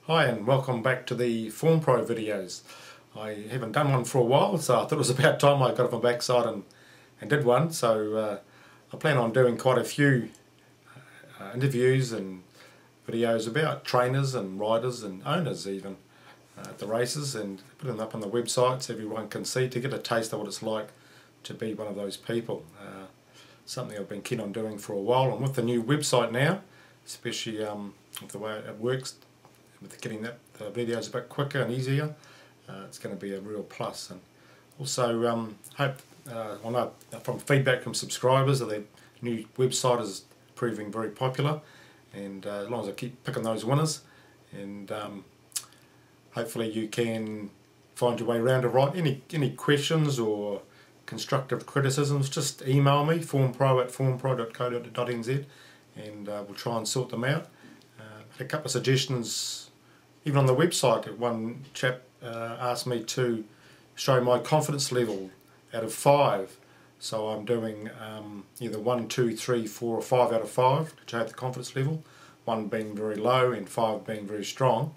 Hi and welcome back to the Form Pro videos. I haven't done one for a while, so I thought it was about time I got off my backside and did one. So I plan on doing quite a few interviews and videos about trainers and riders and owners even at the races, and put them up on the website so everyone can see, to get a taste of what it's like to be one of those people. Something I've been keen on doing for a while, and with the new website now, especially with the way it works, with getting the videos a bit quicker and easier, it's going to be a real plus. And also hope from feedback from subscribers that the new website is proving very popular, and as long as I keep picking those winners, and hopefully you can find your way around to write any questions or constructive criticisms. Just email me, formpro@formpro.co.nz, and we'll try and sort them out. A couple of suggestions even on the website. One chap asked me to show my confidence level out of 5, so I'm doing either 1, 2, 3, 4 or 5 out of 5 to show the confidence level, 1 being very low and 5 being very strong,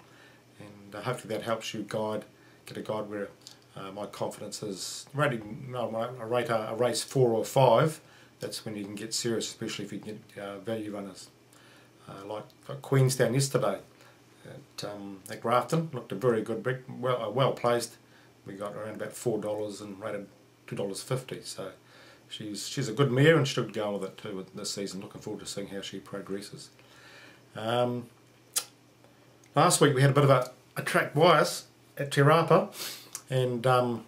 and hopefully that helps you get a guide where my confidence is rating. I rate a race 4 or 5. That's when you can get serious, especially if you get value runners like Queenstown yesterday at Grafton. Looked a very good brick, well placed. We got around about $4 and rated $2.50. So she's a good mare, and should go on with it too this season. Looking forward to seeing how she progresses. Last week we had a bit of a track bias at Te Rapa, and about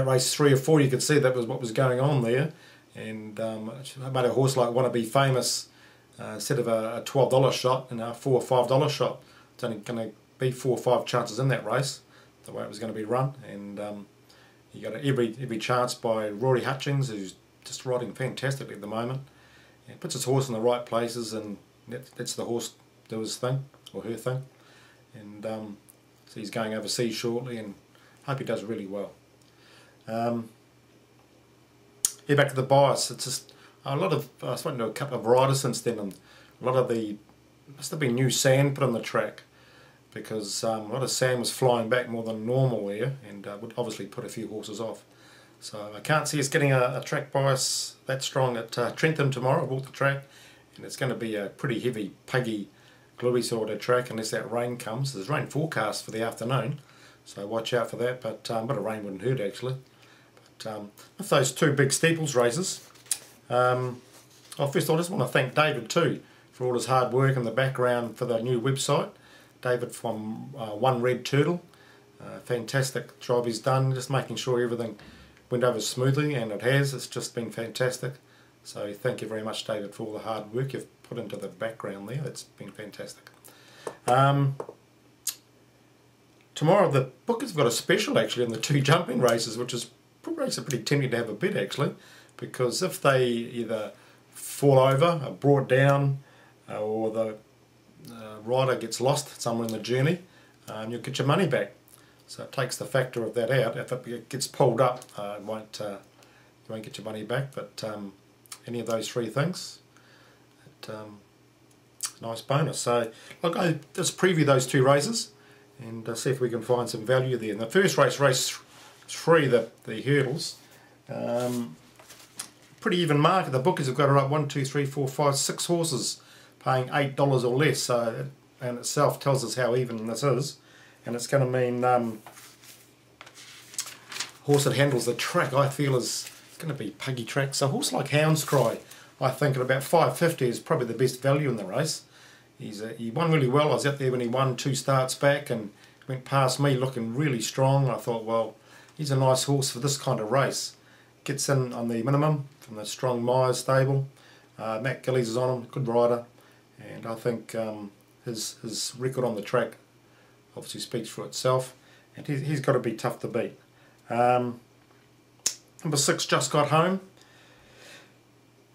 race 3 or 4 you could see that was what was going on there, and I made a horse like Wanna Be Famous instead of a $12 shot and a $4 or $5 shot. It's only going to be 4 or 5 chances in that race, the way it was going to be run, and you got every chance by Rory Hutchings, who's just riding fantastically at the moment, and puts his horse in the right places, and lets the horse do his thing, or her thing, and so he's going overseas shortly, and hope he does really well. Here back to the bias. It's just a lot of, I've spoken to a couple of riders since then, and a lot of must have been new sand put on the track, because a lot of sand was flying back more than normal here, and would obviously put a few horses off. So I can't see us getting a track bias that strong at Trenthan tomorrow. I walked the track, and it's going to be a pretty heavy, puggy, gluey sort of track unless that rain comes. There's rain forecast for the afternoon, so watch out for that, but a bit of rain wouldn't hurt actually. But with those 2 big steeples races, first of all I just want to thank David too for all his hard work in the background for the new website. David from One Red Turtle, fantastic job he's done, just making sure everything went over smoothly, and it has. It's just been fantastic. So thank you very much, David, for all the hard work you've put into the background there. It's been fantastic. Tomorrow the book has got a special actually in the 2 jumping races, which makes it pretty tempting to have a bid actually, because if they either fall over, are brought down, or the rider gets lost somewhere in the journey, you'll get your money back. So it takes the factor of that out. If it gets pulled up, you won't get your money back. But any of those 3 things, nice bonus. So I'll go just preview those 2 races and see if we can find some value there. In the first race, race 3, the hurdles, pretty even market. The bookies have got it up 1, 2, 3, 4, 5, 6 horses paying $8 or less. So that in itself tells us how even this is, and it's going to mean horse that handles the track, I feel, is going to be puggy track. So a horse like Hound's Cry, I think at about $5.50 is probably the best value in the race. He won really well. I was out there when he won 2 starts back and went past me looking really strong. I thought, well, he's a nice horse for this kind of race. Gets in on the minimum from the Strong Myers stable. Matt Gillies is on him, good rider, and I think his record on the track obviously speaks for itself, and he's got to be tough to beat. Number 6, Just Got Home.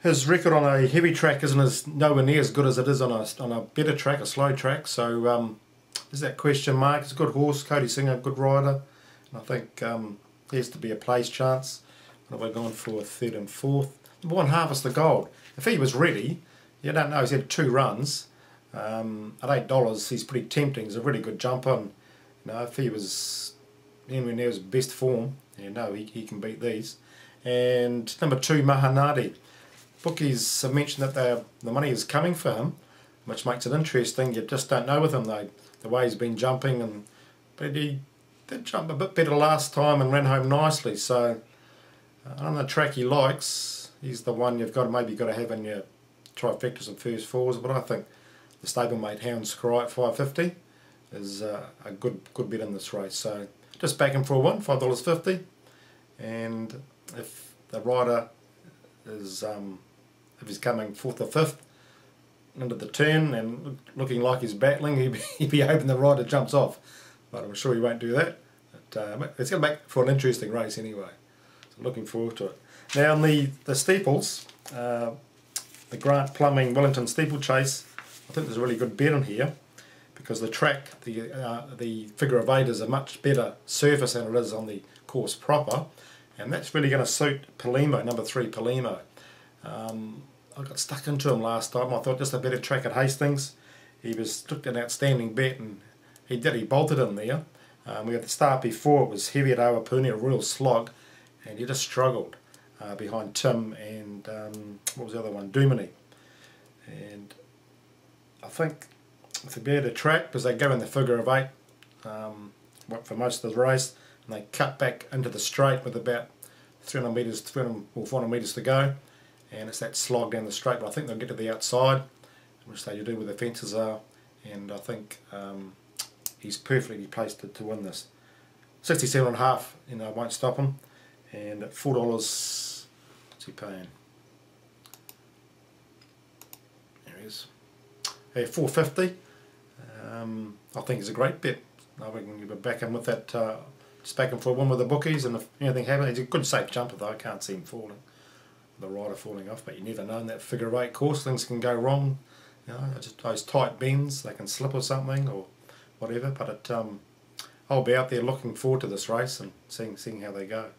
His record on a heavy track isn't nowhere near as good as it is on a better track, a slow track. So there's that question mark. He's a good horse, Cody Singer, good rider, and I think he has to be a place chance. What have I gone for? 3rd and 4th. Number 1, Harvest the Gold. If he was ready, you don't know, he's had 2 runs. At $8 he's pretty tempting. He's a really good jumper, and if he was anywhere near his best form, he can beat these. And number 2, Mahanadi. Bookies have mentioned that the money is coming for him, which makes it interesting. You just don't know with him though, the way he's been jumping, but he did jump a bit better last time and ran home nicely. So on the track he likes, he's the one you've maybe got to have in your trifectas and first fours. But I think the stablemate Hound Scry at $5.50 is a good bet in this race. So just back him for a win, $5.50. And if the rider is if he's coming 4th or 5th into the turn and looking like he's battling, he'd be hoping the rider jumps off, but I'm sure he won't do that. But it's going to make for an interesting race anyway, so looking forward to it. Now on the steeples, the Grant Plumbing Wellington Steeplechase, I think there's a really good bet in here, because the track, the figure of 8 is a much better surface than it is on the course proper, and that's really going to suit Palemo, number 3 Palemo. I got stuck into him last time. I thought just a better track at Hastings. He took an outstanding bet, and he bolted in there. We had the start before, it was heavy at Awapuni, a real slog, and he just struggled behind Tim and what was the other one, Dumini. And I think it's a better track because they go in the figure of 8 for most of the race, and they cut back into the straight with about 300 metres, 400 metres to go, and it's that slog down the straight. But I think they'll get to the outside, which they do where the fences are, and I think he's perfectly placed to win this. 67.5, won't stop him, and at $4, what's he paying? There he is. At $4.50, I think he's a great bet. I reckon you back him with that. Just back him for a win with the bookies, and if anything happens, he's a good safe jumper though. I can't see him falling, the rider falling off, but you never know in that figure of 8 course. Things can go wrong, just those tight bends, they can slip or something or whatever. But I'll be out there looking forward to this race and seeing how they go.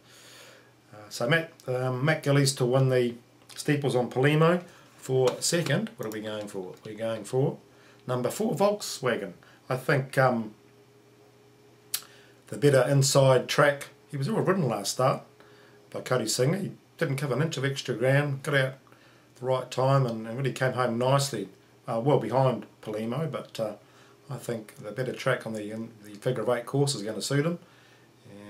So Matt Gillies to win the steeples on Palemo. For second, what are we going for? We're going for number 4 Volkswagen. I think the better inside track. He was all ridden last start by Cody Singer. He didn't cover an inch of extra ground, got out the right time, and really came home nicely, well behind Palemo. But I think the better track on the figure of 8 course is going to suit him,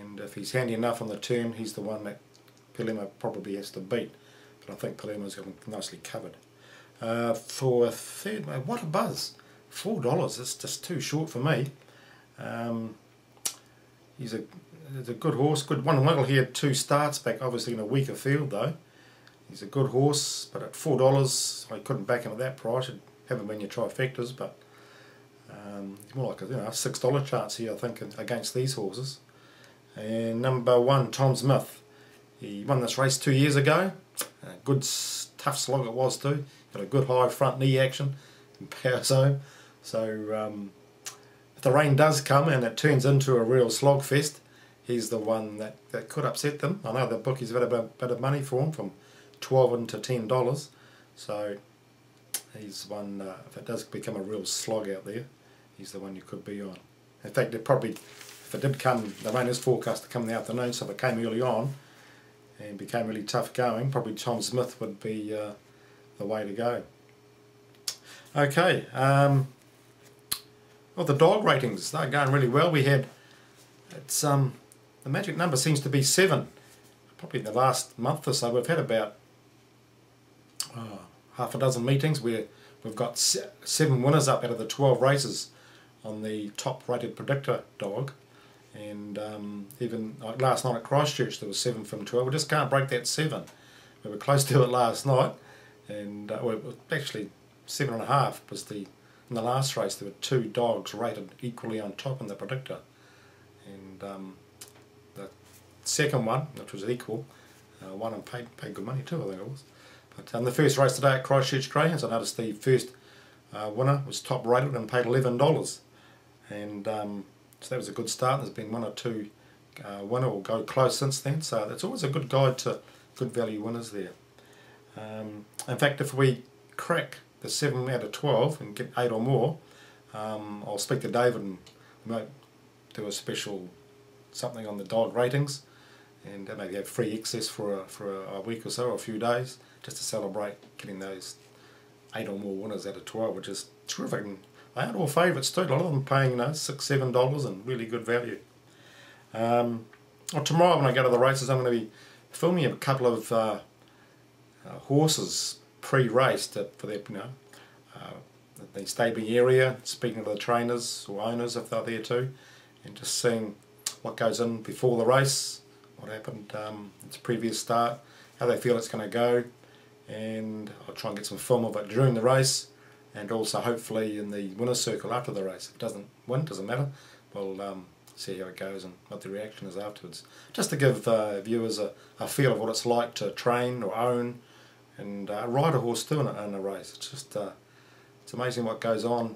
and if he's handy enough on the turn, he's the one that Palemo probably has to beat. But I think Palemo's got him nicely covered. For third, what a buzz! $4. It's just too short for me. He's a good horse, good one wiggle. He had 2 starts back, obviously in a weaker field though. He's a good horse, but at $4, I couldn't back him at that price. You'd have him in your trifectas, but he's more like a $6 chance here, I think, against these horses. And number 1, Tom Smith. He won this race 2 years ago. Good tough slog it was too. Got a good high front knee action in power zone. So if the rain does come and it turns into a real slog fest, he's the one that could upset them. I know the bookies have had a bit of money for him, from $12 into $10. So he's one, if it does become a real slog out there, he's the one you could be on. In fact, if it did come, the rain is forecast to come in the afternoon, so if it came early on and became really tough going, probably Tom Smith would be the way to go. Okay, well, the dog ratings, they're going really well. We had, the magic number seems to be 7. Probably in the last month or so we've had about half a dozen meetings where we've got 7 winners up out of the 12 races on the top rated predictor dog. And even like last night at Christchurch there was 7 from 12. We just can't break that 7. We were close to it last night, and well, it was actually 7.5 was in the last race. There were 2 dogs rated equally on top in the predictor, and the second one, which was equal, won and paid good money too, I think it was. But the first race today at Christchurch Greyhounds, I noticed the first winner was top rated and paid $11, and so that was a good start. There's been 1 or 2 winner or go close since then, so that's always a good guide to good value winners there. In fact, if we crack the 7 out of 12 and get 8 or more, I'll speak to David and we might do a special something on the dog ratings, and maybe have free access for a week or so, or a few days, just to celebrate getting those 8 or more winners out of 12, which is terrific. And they aren't all favourites too. A lot of them paying, $6, $7 and really good value. Well, tomorrow when I go to the races, I'm going to be filming a couple of horses pre-race for their, the stabling area, speaking to the trainers or owners if they're there too, and just seeing what goes in before the race, what happened its previous start, how they feel it's going to go, and I'll try and get some film of it during the race, and also hopefully in the winner's circle after the race. If it doesn't win, doesn't matter, we'll see how it goes and what the reaction is afterwards. Just to give viewers a feel of what it's like to train or own and ride a horse too in a race. It's just it's amazing what goes on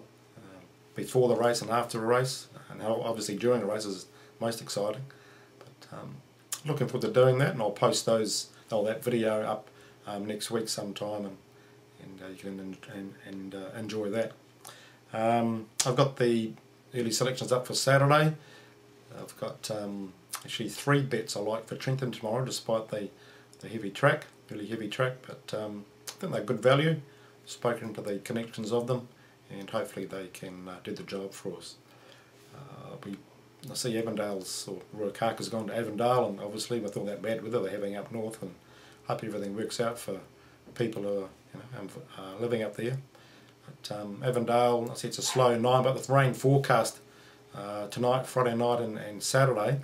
before the race and after the race, and obviously during the race is most exciting. But looking forward to doing that, and I'll post that video up next week sometime, and you can enjoy that. I've got the early selections up for Saturday. I've got actually 3 bets I like for Trenthan tomorrow, despite the heavy track, really heavy track, but I think they're good value. Spoken to the connections of them, and hopefully they can do the job for us. I see Avondale's, or Ruakaka's gone to Avondale, and obviously with all that bad weather they're having up north, and hope everything works out for people who are living up there. But Avondale, I see it's a slow 9, but with rain forecast tonight, Friday night and Saturday,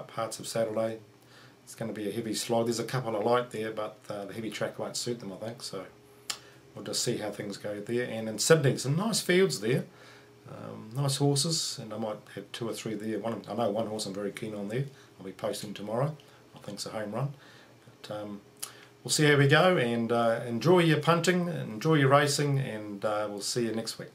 parts of Saturday, it's going to be a heavy slog. There's a couple I like there, but the heavy track won't suit them, I think, so we'll just see how things go there. And in Sydney, some nice fields there, nice horses, and I might have 2 or 3 there. I know one horse I'm very keen on there. I'll be posting tomorrow. I think it's a home run. But we'll see how we go, and enjoy your punting, enjoy your racing, and we'll see you next week.